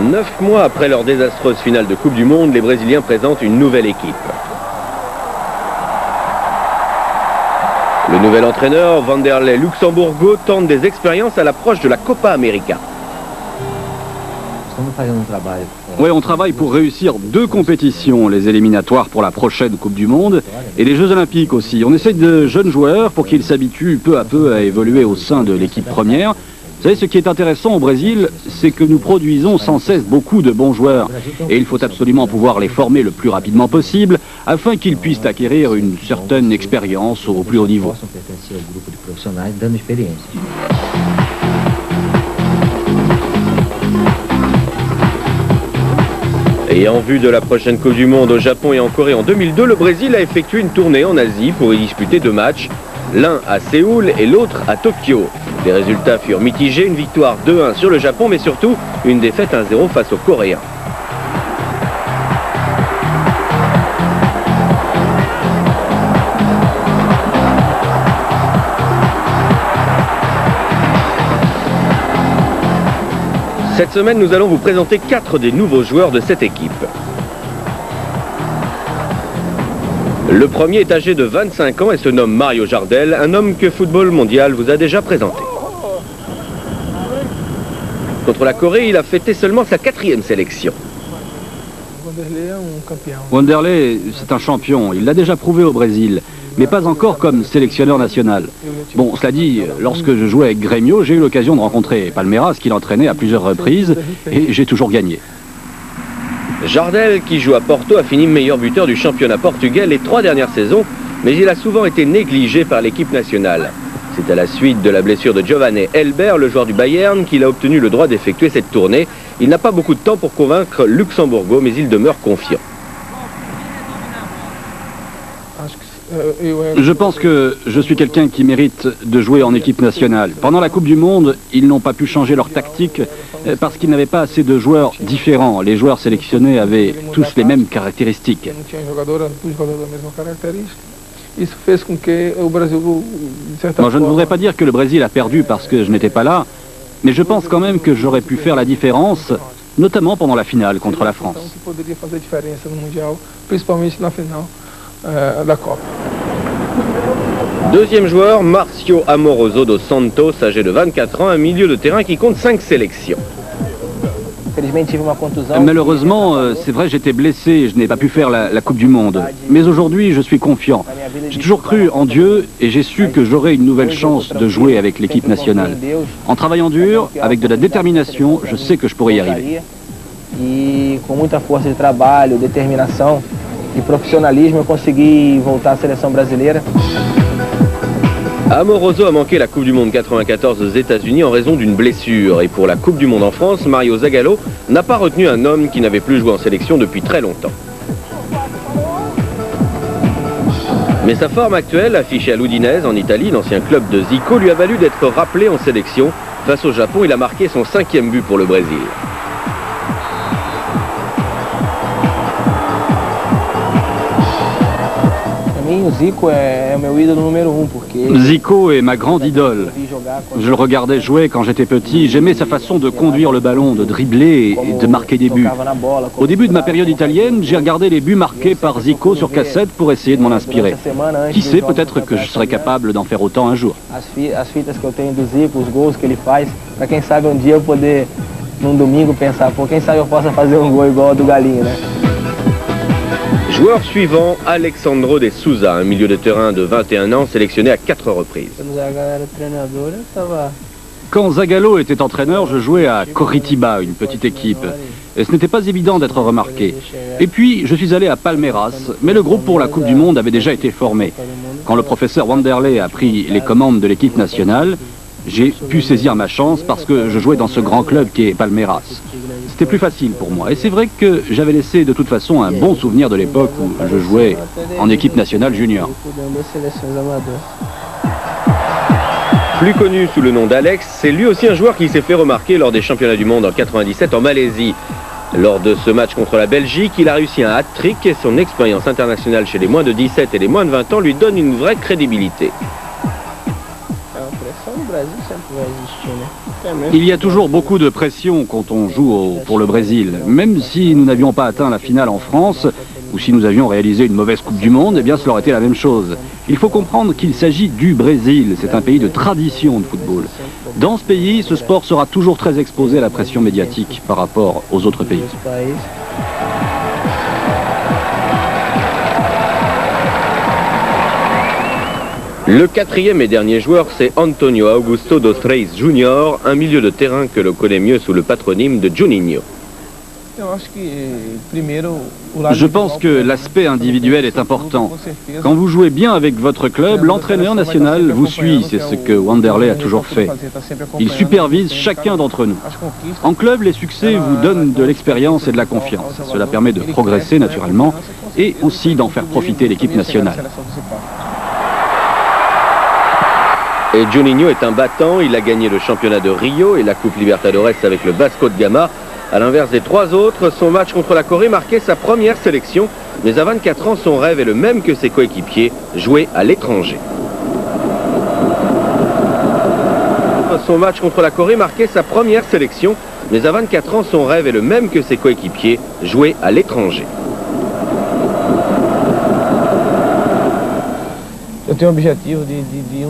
9 mois après leur désastreuse finale de Coupe du Monde, les Brésiliens présentent une nouvelle équipe. Le nouvel entraîneur, Vanderlei Luxemburgo, tente des expériences à l'approche de la Copa América. Oui, on travaille pour réussir 2 compétitions, les éliminatoires pour la prochaine Coupe du Monde et les Jeux Olympiques aussi. On essaie de jeunes joueurs pour qu'ils s'habituent peu à peu à évoluer au sein de l'équipe première. Vous savez, ce qui est intéressant au Brésil, c'est que nous produisons sans cesse beaucoup de bons joueurs. Et il faut absolument pouvoir les former le plus rapidement possible afin qu'ils puissent acquérir une certaine expérience au plus haut niveau. Et en vue de la prochaine Coupe du Monde au Japon et en Corée en 2002, le Brésil a effectué une tournée en Asie pour y disputer 2 matchs, l'un à Séoul et l'autre à Tokyo. Les résultats furent mitigés, une victoire 2-1 sur le Japon, mais surtout une défaite 1-0 face aux Coréens. Cette semaine, nous allons vous présenter 4 des nouveaux joueurs de cette équipe. Le premier est âgé de 25 ans et se nomme Mario Jardel, un homme que Football Mondial vous a déjà présenté. Contre la Corée, il a fêté seulement sa 4e sélection. Vanderlei, c'est un champion, il l'a déjà prouvé au Brésil, mais pas encore comme sélectionneur national. Bon, cela dit, lorsque je jouais avec Grêmio, j'ai eu l'occasion de rencontrer Palmeiras, qui l'entraînait à plusieurs reprises, et j'ai toujours gagné. Jardel, qui joue à Porto, a fini meilleur buteur du championnat portugais les 3 dernières saisons, mais il a souvent été négligé par l'équipe nationale. C'est à la suite de la blessure de Giovanni Elber, le joueur du Bayern, qu'il a obtenu le droit d'effectuer cette tournée. Il n'a pas beaucoup de temps pour convaincre Luxemburgo, mais il demeure confiant. Je pense que je suis quelqu'un qui mérite de jouer en équipe nationale. Pendant la Coupe du Monde, ils n'ont pas pu changer leur tactique parce qu'ils n'avaient pas assez de joueurs différents. Les joueurs sélectionnés avaient tous les mêmes caractéristiques. Moi, je ne voudrais pas dire que le Brésil a perdu parce que je n'étais pas là, mais je pense quand même que j'aurais pu faire la différence, notamment pendant la finale contre la France. Deuxième joueur, Marcio Amoroso dos Santos, âgé de 24 ans, un milieu de terrain qui compte 5 sélections. Malheureusement, c'est vrai, j'étais blessé, je n'ai pas pu faire la Coupe du Monde. Mais aujourd'hui, je suis confiant. J'ai toujours cru en Dieu et j'ai su que j'aurais une nouvelle chance de jouer avec l'équipe nationale. En travaillant dur, avec de la détermination, je sais que je pourrais y arriver. Et com muita força de trabalho, détermination et professionnalisme, eu consegui voltar à sélection brasileira. Amoroso a manqué la Coupe du Monde 94 aux États-Unis en raison d'une blessure. Et pour la Coupe du Monde en France, Mario Zagallo n'a pas retenu un homme qui n'avait plus joué en sélection depuis très longtemps. Mais sa forme actuelle, affichée à l'Udinese en Italie, l'ancien club de Zico, lui a valu d'être rappelé en sélection. Face au Japon, il a marqué son 5e but pour le Brésil. Zico est ma grande idole. Je le regardais jouer quand j'étais petit. J'aimais sa façon de conduire le ballon, de dribbler et de marquer des buts. Au début de ma période italienne, j'ai regardé les buts marqués par Zico sur cassette pour essayer de m'en inspirer. Qui sait, peut-être que je serais capable d'en faire autant un jour. As fitas que eu tenho do Zico, os gols que ele faz, para quem sabe dia eu poder num domingo pensar, pô, quem sabe eu possa fazer gol igual ao do Galinho, né? Joueur suivant, Alexandro de Souza, un milieu de terrain de 21 ans sélectionné à 4 reprises. Quand Zagallo était entraîneur, je jouais à Coritiba, une petite équipe. Et ce n'était pas évident d'être remarqué. Et puis, je suis allé à Palmeiras, mais le groupe pour la Coupe du Monde avait déjà été formé. Quand le professeur Vanderlei a pris les commandes de l'équipe nationale, j'ai pu saisir ma chance parce que je jouais dans ce grand club qui est Palmeiras. C'était plus facile pour moi. Et c'est vrai que j'avais laissé de toute façon un bon souvenir de l'époque où je jouais en équipe nationale junior. Plus connu sous le nom d'Alex, c'est lui aussi un joueur qui s'est fait remarquer lors des championnats du monde en 97 en Malaisie. Lors de ce match contre la Belgique, il a réussi un hat-trick et son expérience internationale chez les moins de 17 et les moins de 20 ans lui donne une vraie crédibilité. Il y a toujours beaucoup de pression quand on joue pour le Brésil. Même si nous n'avions pas atteint la finale en France, ou si nous avions réalisé une mauvaise Coupe du Monde, eh bien cela aurait été la même chose. Il faut comprendre qu'il s'agit du Brésil. C'est un pays de tradition de football. Dans ce pays, ce sport sera toujours très exposé à la pression médiatique par rapport aux autres pays. Le quatrième et dernier joueur, c'est Antonio Augusto dos Reis Júnior, un milieu de terrain que l'on connaît mieux sous le patronyme de Juninho. Je pense que l'aspect individuel est important. Quand vous jouez bien avec votre club, l'entraîneur national vous suit, c'est ce que Wanderlei a toujours fait. Il supervise chacun d'entre nous. En club, les succès vous donnent de l'expérience et de la confiance. Cela permet de progresser naturellement et aussi d'en faire profiter l'équipe nationale. Et Juninho est un battant, il a gagné le championnat de Rio et la Coupe Libertadores avec le Vasco de Gama. À l'inverse des trois autres, son match contre la Corée marquait sa première sélection, mais à 24 ans, son rêve est le même que ses coéquipiers, jouer à l'étranger. Son match contre la Corée marquait sa première sélection, mais à 24 ans, son rêve est le même que ses coéquipiers, jouer à l'étranger.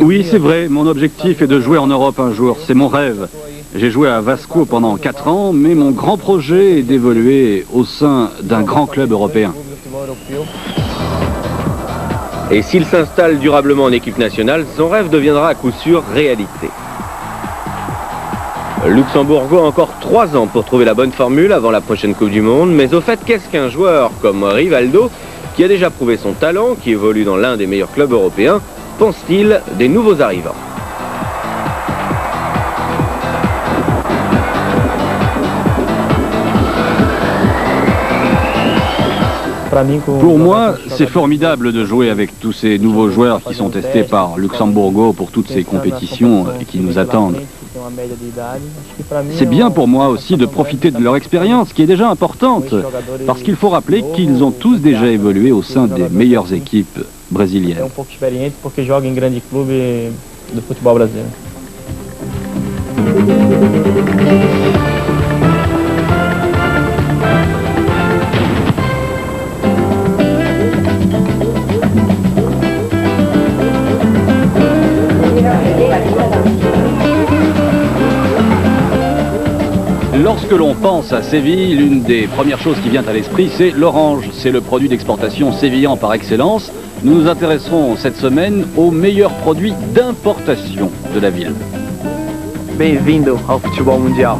Oui, c'est vrai, mon objectif est de jouer en Europe un jour, c'est mon rêve. J'ai joué à Vasco pendant 4 ans, mais mon grand projet est d'évoluer au sein d'un grand club européen. Et s'il s'installe durablement en équipe nationale, son rêve deviendra à coup sûr réalité. Luxembourgo a encore 3 ans pour trouver la bonne formule avant la prochaine Coupe du Monde, mais au fait, qu'est-ce qu'un joueur comme Rivaldo, qui a déjà prouvé son talent, qui évolue dans l'un des meilleurs clubs européens, pense-t-il des nouveaux arrivants? Pour moi, c'est formidable de jouer avec tous ces nouveaux joueurs qui sont testés par Luxembourgo pour toutes ces compétitions et qui nous attendent. C'est bien pour moi aussi de profiter de leur expérience qui est déjà importante, parce qu'il faut rappeler qu'ils ont tous déjà évolué au sein des meilleures équipes brésiliennes. Lorsque l'on pense à Séville, l'une des premières choses qui vient à l'esprit, c'est l'orange. C'est le produit d'exportation sévillan par excellence. Nous nous intéresserons cette semaine aux meilleurs produits d'importation de la ville. Bem-vindo ao futebol mundial.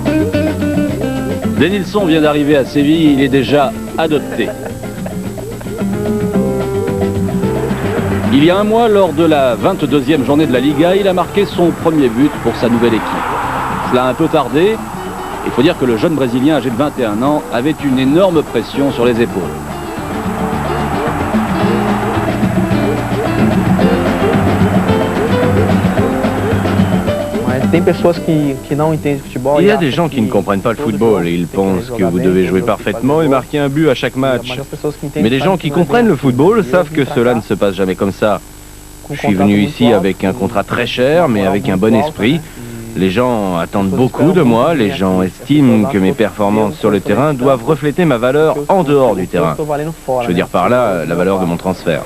Denilson vient d'arriver à Séville, il est déjà adopté. Il y a un mois, lors de la 22e journée de la Liga, il a marqué son premier but pour sa nouvelle équipe. Cela a un peu tardé. Il faut dire que le jeune Brésilien âgé de 21 ans avait une énorme pression sur les épaules. Il y a des gens qui ne comprennent pas le football et ils pensent que vous devez jouer parfaitement et marquer un but à chaque match. Mais les gens qui comprennent le football savent que cela ne se passe jamais comme ça. Je suis venu ici avec un contrat très cher, mais avec un bon esprit. Les gens attendent beaucoup de moi, les gens estiment que mes performances sur le terrain doivent refléter ma valeur en dehors du terrain. Je veux dire par là, la valeur de mon transfert.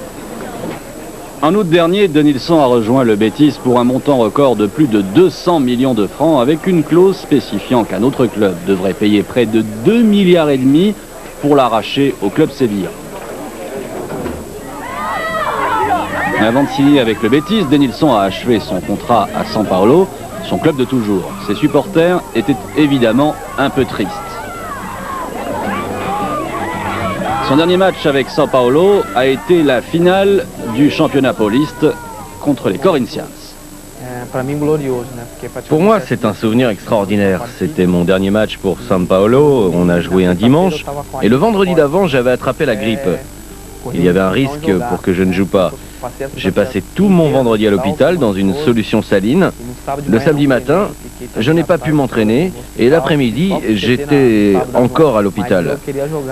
En août dernier, Denilson a rejoint le Betis pour un montant record de plus de 200 millions de francs avec une clause spécifiant qu'un autre club devrait payer près de 2,5 milliards pour l'arracher au club sévillan. Avant de signer avec le Betis, Denilson a achevé son contrat à São Paulo, son club de toujours. Ses supporters étaient évidemment un peu tristes. Son dernier match avec São Paulo a été la finale du championnat pauliste contre les Corinthians. Pour moi, c'est un souvenir extraordinaire. C'était mon dernier match pour São Paulo. On a joué un dimanche et le vendredi d'avant, j'avais attrapé la grippe. Il y avait un risque pour que je ne joue pas. J'ai passé tout mon vendredi à l'hôpital dans une solution saline. Le samedi matin, je n'ai pas pu m'entraîner et l'après-midi, j'étais encore à l'hôpital.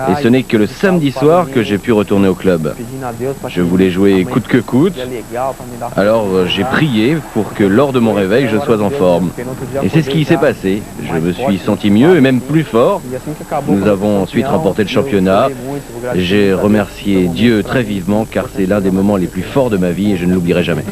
Et ce n'est que le samedi soir que j'ai pu retourner au club. Je voulais jouer coûte que coûte, alors j'ai prié pour que lors de mon réveil, je sois en forme. Et c'est ce qui s'est passé. Je me suis senti mieux et même plus fort. Nous avons ensuite remporté le championnat. J'ai remercié Dieu très vivement car c'est l'un des moments les plus forts de ma vie et je ne l'oublierai jamais.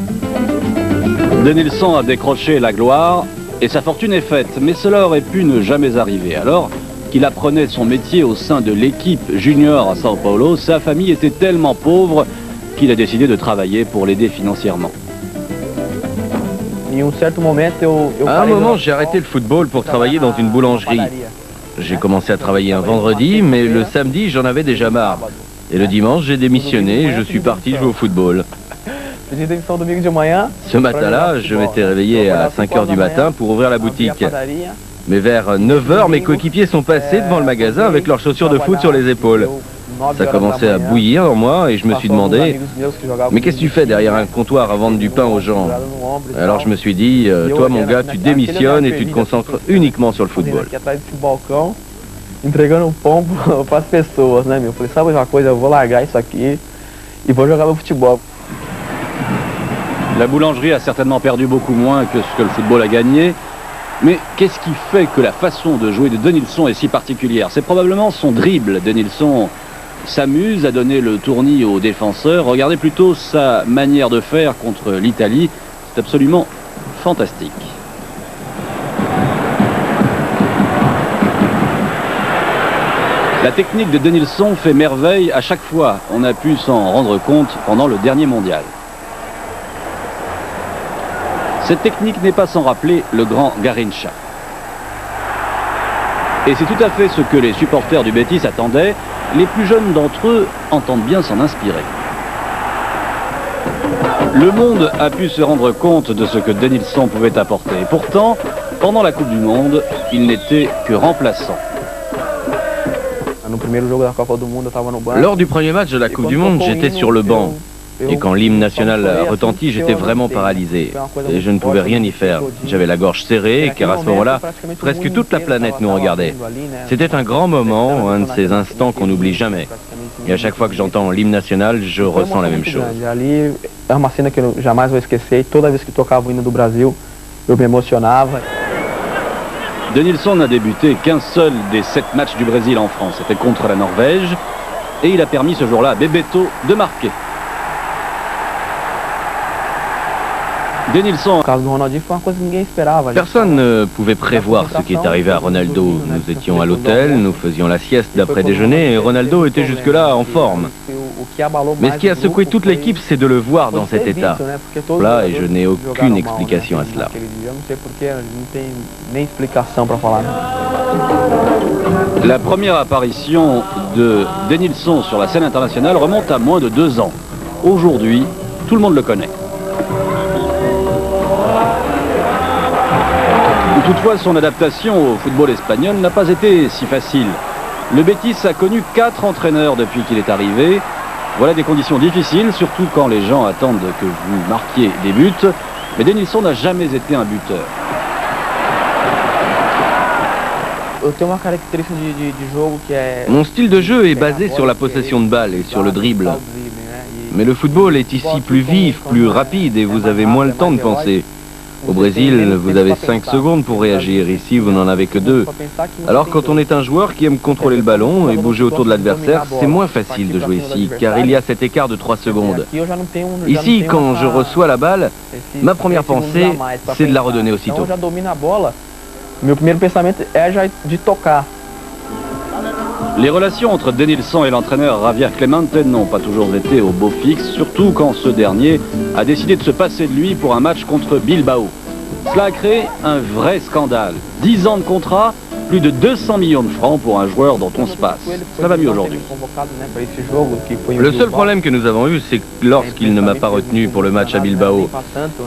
Denilson a décroché la gloire et sa fortune est faite, mais cela aurait pu ne jamais arriver. Alors qu'il apprenait son métier au sein de l'équipe junior à Sao Paulo, sa famille était tellement pauvre qu'il a décidé de travailler pour l'aider financièrement. À un moment, j'ai arrêté le football pour travailler dans une boulangerie. J'ai commencé à travailler un vendredi, mais le samedi, j'en avais déjà marre. Et le dimanche, j'ai démissionné et je suis parti jouer au football. Ce matin-là, je m'étais réveillé à 5 h du matin pour ouvrir la boutique. Mais vers 9 h, mes coéquipiers sont passés devant le magasin avec leurs chaussures de foot sur les épaules. Ça commençait à bouillir en moi et je me suis demandé « Mais qu'est-ce que tu fais derrière un comptoir à vendre du pain aux gens ?» Alors je me suis dit « Toi mon gars, tu démissionnes et tu te concentres uniquement sur le football. » entregando pão para as pessoas, né, meu? Eu falei, sabe uma coisa, eu vou largar isso aqui e vou jogar meu futebol. La boulangerie a certainement perdu beaucoup moins que ce que le football a gagné. Mais qu'est-ce qui fait que la façon de jouer de Denilson est si particulière? C'est probablement son dribble. Denilson s'amuse à donner le tournis aux défenseurs. Regardez plutôt sa manière de faire contre l'Italie. C'est absolument fantastique. La technique de Denilson fait merveille à chaque fois. On a pu s'en rendre compte pendant le dernier mondial. Cette technique n'est pas sans rappeler le grand Garrincha. Et c'est tout à fait ce que les supporters du Betis attendaient. Les plus jeunes d'entre eux entendent bien s'en inspirer. Le monde a pu se rendre compte de ce que Denilson pouvait apporter. Pourtant, pendant la Coupe du Monde, il n'était que remplaçant. Lors du premier match de la Coupe du Monde, j'étais sur le banc. Et quand l'hymne national a retenti, j'étais vraiment paralysé. Et je ne pouvais rien y faire. J'avais la gorge serrée, car à ce moment-là, presque toute la planète nous regardait. C'était un grand moment, un de ces instants qu'on n'oublie jamais. Et à chaque fois que j'entends l'hymne national, je ressens la même chose. É uma cena que eu jamais vou esquecer. Toda vez que tocava o hino do Brasil, eu me emocionava. Denilson n'a débuté qu'un seul des 7 matchs du Brésil en France. C'était contre la Norvège. Et il a permis ce jour-là à Bebeto de marquer. Denilson. Personne ne pouvait prévoir ce qui est arrivé à Ronaldo. Nous étions à l'hôtel, nous faisions la sieste d'après-déjeuner et Ronaldo était jusque-là en forme. Mais ce qui a secoué toute l'équipe, c'est de le voir dans cet état. Là, et je n'ai aucune explication à cela. La première apparition de Denilson sur la scène internationale remonte à moins de 2 ans. Aujourd'hui, tout le monde le connaît. Toutefois, son adaptation au football espagnol n'a pas été si facile. Le Betis a connu 4 entraîneurs depuis qu'il est arrivé. Voilà des conditions difficiles, surtout quand les gens attendent que vous marquiez des buts. Mais Denilson n'a jamais été un buteur. Mon style de jeu est basé sur la possession de balle et sur le dribble. Mais le football est ici plus vif, plus rapide et vous avez moins le temps de penser. Au Brésil, vous avez 5 secondes pour réagir. Ici, vous n'en avez que 2. Alors, quand on est un joueur qui aime contrôler le ballon et bouger autour de l'adversaire, c'est moins facile de jouer ici, car il y a cet écart de 3 secondes. Ici, quand je reçois la balle, ma première pensée, c'est de la redonner aussitôt. Les relations entre Denilson et l'entraîneur Javier Clemente n'ont pas toujours été au beau fixe, surtout quand ce dernier a décidé de se passer de lui pour un match contre Bilbao. Cela a créé un vrai scandale. 10 ans de contrat Plus de 200 millions de francs pour un joueur dont on se passe. Ça va mieux aujourd'hui. Le seul problème que nous avons eu, c'est lorsqu'il ne m'a pas retenu pour le match à Bilbao.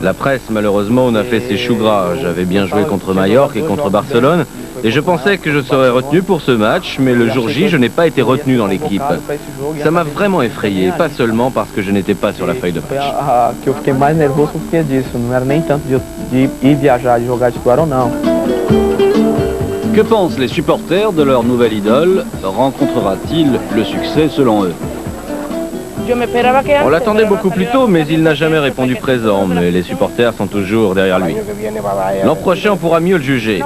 La presse, malheureusement, on a fait ses choux gras. J'avais bien joué contre Majorque et contre Barcelone, et je pensais que je serais retenu pour ce match, mais le jour J, je n'ai pas été retenu dans l'équipe. Ça m'a vraiment effrayé, pas seulement parce que je n'étais pas sur la feuille de match. Que eu fiquei mais nervoso por causa disso. Não era nem tanto de ir viajar, de jogar titular ou não. Que pensent les supporters de leur nouvelle idole? Rencontrera-t-il le succès selon eux? On l'attendait beaucoup plus tôt, mais il n'a jamais répondu présent. Mais les supporters sont toujours derrière lui. L'an prochain, on pourra mieux le juger.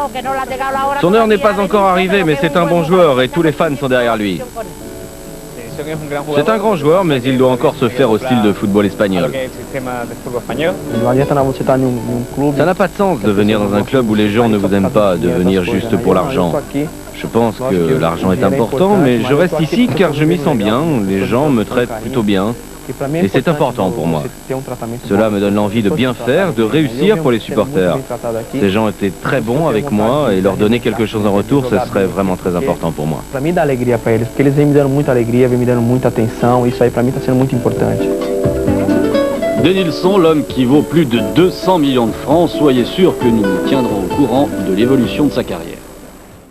Son heure n'est pas encore arrivée, mais c'est un bon joueur et tous les fans sont derrière lui. C'est un grand joueur, mais il doit encore se faire au style de football espagnol. Ça n'a pas de sens de venir dans un club où les gens ne vous aiment pas, de venir juste pour l'argent. Je pense que l'argent est important, mais je reste ici car je m'y sens bien, les gens me traitent plutôt bien. Et c'est important pour moi. Cela me donne l'envie de bien faire, de réussir pour les supporters. Ces gens étaient très bons avec moi et leur donner quelque chose en retour, ce serait vraiment très important pour moi. Para mim dá alegria para eles, porque eles vêm me dando muita alegria, vêm me dando muita atenção, isso aí para mim está sendo muito importante. Denilson, l'homme qui vaut plus de 200 millions de francs, soyez sûr que nous nous tiendrons au courant de l'évolution de sa carrière.